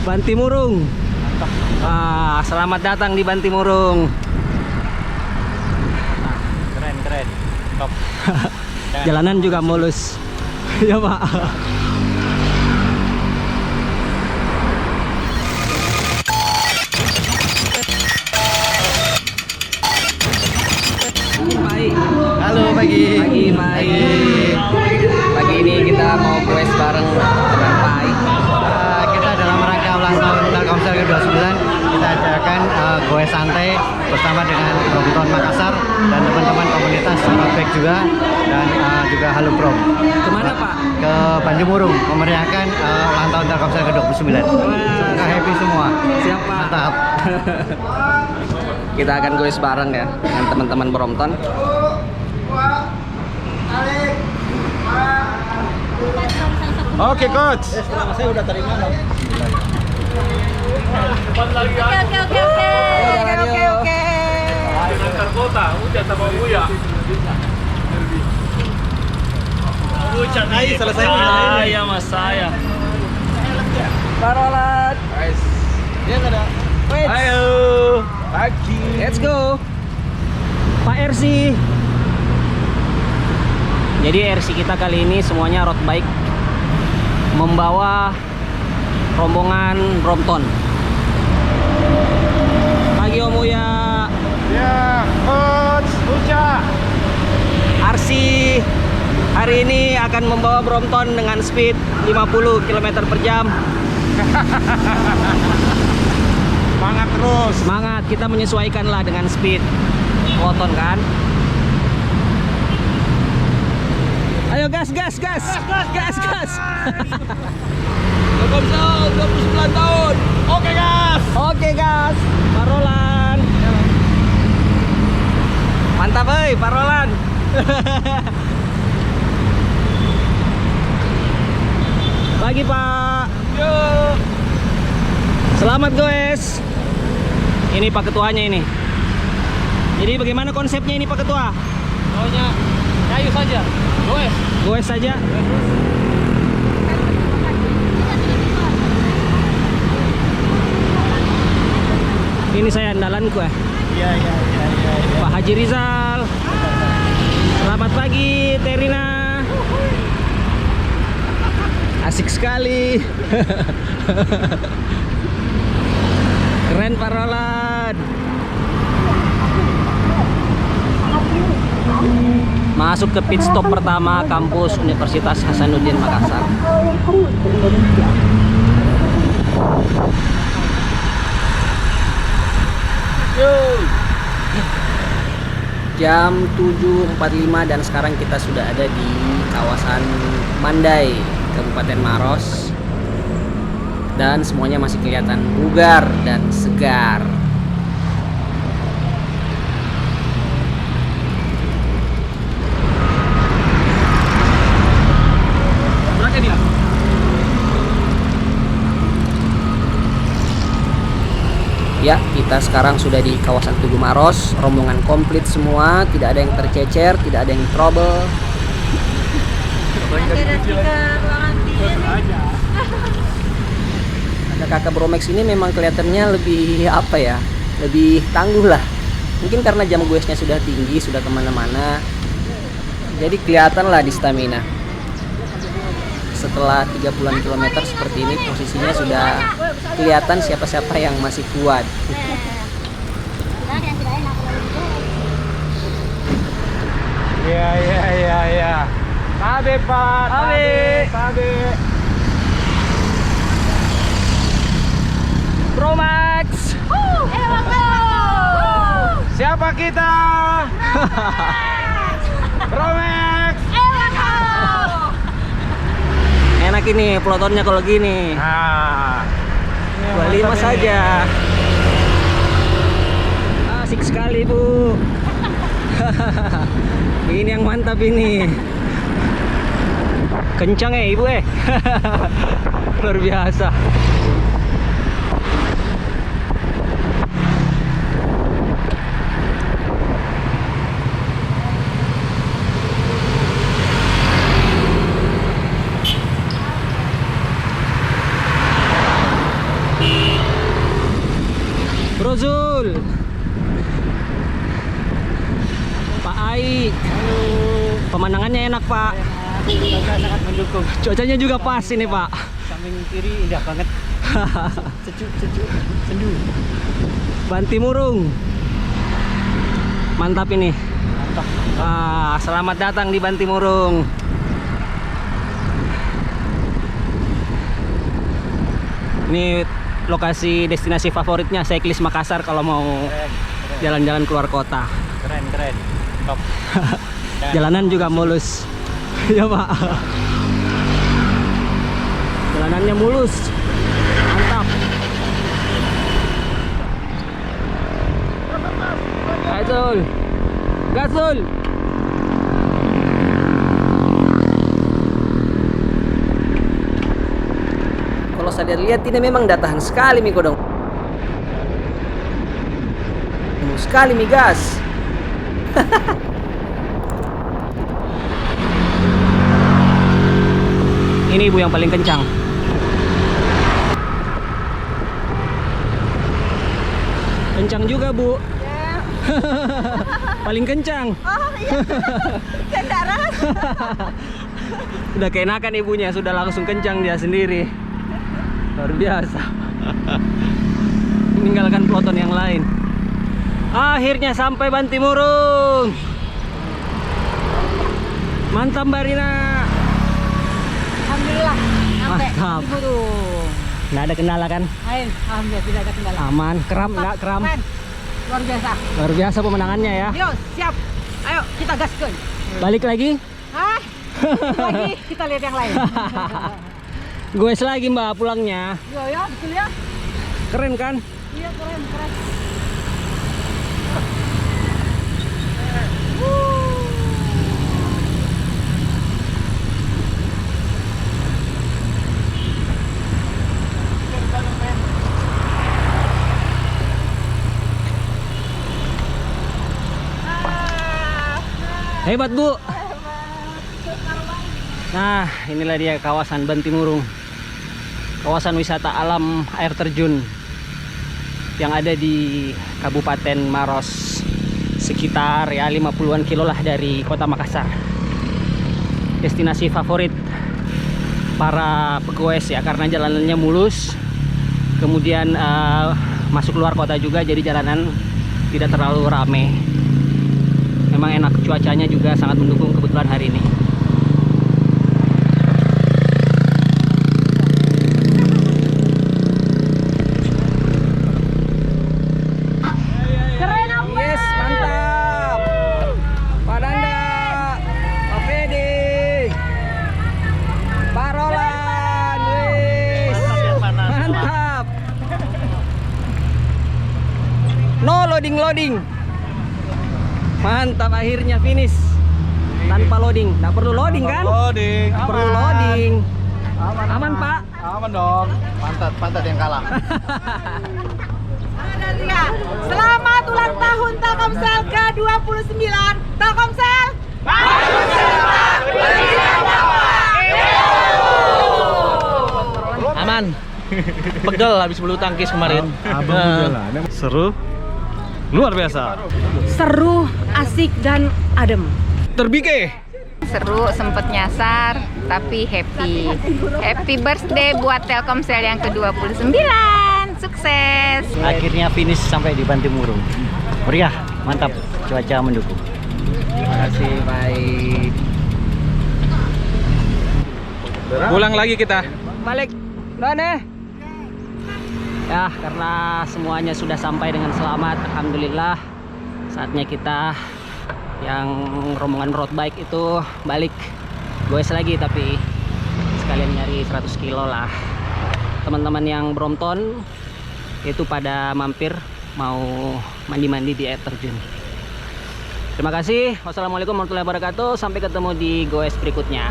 Bantimurung. Selamat datang di Bantimurung. Keren, keren. Top. Jalanan juga mulus. Ya, Pak. Halo, pagi. Pagi ini kita mau quest bareng dengan Pak Ai. Kita dalam rangka ulang tahun Telkomsel ke-29, kita adakan goes santai bersama dengan Brompton Makassar dan teman-teman komunitas Roadback juga, dan juga Halo Prom. Kemana, Pak? Ke Bantimurung memeriahkan ulang tahun Telkomsel ke-29. Semoga happy semua. Siap, Pak. Mantap. Kita akan goes bareng ya dengan teman-teman Brompton. Oke, coach. Selama saya udah terima dong. Oke. Antar kota, udah sama Buya. Selesai. Saya mas saya. Parolat. Dia ada. Ayo. Pagi. Let's go. Pak RC. Jadi RC kita kali ini semuanya road bike membawa rombongan Brompton. Pagi Om Uya. Ya, coach. Uca. RC hari ini akan membawa Brompton dengan speed 50 km per jam. Semangat terus. Semangat, kita menyesuaikan lah dengan speed motor kan. Ayo gas. Telkomsel 29 tahun. Oke gas. Parolan. Mantap parolan. Pagi Pak. Yo. Selamat guys. Ini Pak Ketuanya ini. Jadi bagaimana konsepnya ini Pak Ketua? Pokoknya kayu saja. Goes. Goes saja. Ini saya andalanku ya. Iya. Pak Haji Rizal. Selamat pagi Terina. Asik sekali. Keren parolan. Masuk ke pit stop pertama kampus Universitas Hasanuddin Makassar. Jam 7.45 dan sekarang kita sudah ada di kawasan Mandai, Kabupaten Maros. Dan semuanya masih kelihatan bugar dan segar. Ya, kita sekarang sudah di kawasan Tugu Maros, rombongan komplit semua, tidak ada yang tercecer, tidak ada yang trouble. Ada kakak Bromex ini memang kelihatannya lebih apa ya, lebih tangguh lah. Mungkin karena jam goesnya sudah tinggi, sudah kemana-mana, jadi kelihatan lah di stamina. Setelah 30-an kilometer seperti ini, posisinya sudah kelihatan siapa-siapa yang masih kuat. Iya. Tabe, Pak. Tabe. Bromex. Siapa kita? Bromex. Enak ini pelotonnya kalau gini. Nah. 25 saja. Asik sekali, Bu. Ini yang mantap ini. Kencang ya, Ibu Luar biasa. Halo Zul. Pak Ai. Halo. Pemandangannya enak Pak. Cuaca sangat mendukung. Cuacanya juga pas ini Pak. Samping kiri indah banget. Sejuk, sendu. Bantimurung. Mantap ini. Mantap. Selamat datang di Bantimurung. Ini lokasi destinasi favoritnya cyclist Makassar kalau mau jalan-jalan keluar kota. Keren. Top. Jalanan juga mulus. Ya Pak. Jalanannya mulus. Mantap. Gasul. Gasul. Kalau saya lihat ini memang datahan sekali Miko dong. Sekali migas. Ini ibu yang paling kencang. Kencang juga Bu. Paling kencang. Oh iya. Kendaraan. Udah keenakan ibunya, sudah langsung kencang dia sendiri. Luar biasa. Meninggalkan peloton yang lain. Akhirnya sampai Bantimurung. Mantap Mbak Rina. Alhamdulillah sampai Mantap. Bantimurung. Nggak ada kendala kan? Alhamdulillah tidak ada kendala. Aman, kram, nggak kram. Keren. Luar biasa. Luar biasa pemenangannya ya. Yo, siap. Ayo kita gaskan. Balik lagi. Hah? Lagi kita lihat yang lain. Goes lagi Mbak pulangnya. Yo, betul ya? Keren kan? Iya, keren. Hebat Bu. Nah, inilah dia kawasan Bantimurung. Kawasan wisata alam air terjun yang ada di Kabupaten Maros, sekitar ya 50-an kilo lah dari kota Makassar. Destinasi favorit para pegoes ya, karena jalanannya mulus. Kemudian masuk luar kota juga, jadi jalanan tidak terlalu rame. Memang enak, cuacanya juga sangat mendukung kebetulan hari ini. Keren apa? Yes, mantap. Pak Danda, Pak Fedi, Pak Roland, wis. Mantap. No loading. Mantap, akhirnya finish tanpa loading. Nggak perlu loading kan? Loading. Perlu loading. Aman Pak. Aman dong. Pantat yang kalah. Selamat ulang tahun Telkomsel ke-29. Telkomsel maju selamat Aman. Pegel habis bulu tangkis kemarin. Seru. Luar biasa. seru, asik dan adem. Terbike. Seru, sempet nyasar, tapi happy. Happy birthday buat Telkomsel yang ke-29. Sukses. Akhirnya finish sampai di Bantimurung. Meriah, mantap. Cuaca mendukung. Terima kasih, baik. Pulang lagi kita. Balik. Udah nih. Ya, karena semuanya sudah sampai dengan selamat, alhamdulillah. Saatnya kita yang rombongan road bike itu balik. Goes lagi, tapi sekalian nyari 100 kilo lah. Teman-teman yang Brompton itu pada mampir mau mandi-mandi di air terjun. Terima kasih. Wassalamualaikum warahmatullahi wabarakatuh. Sampai ketemu di goes berikutnya.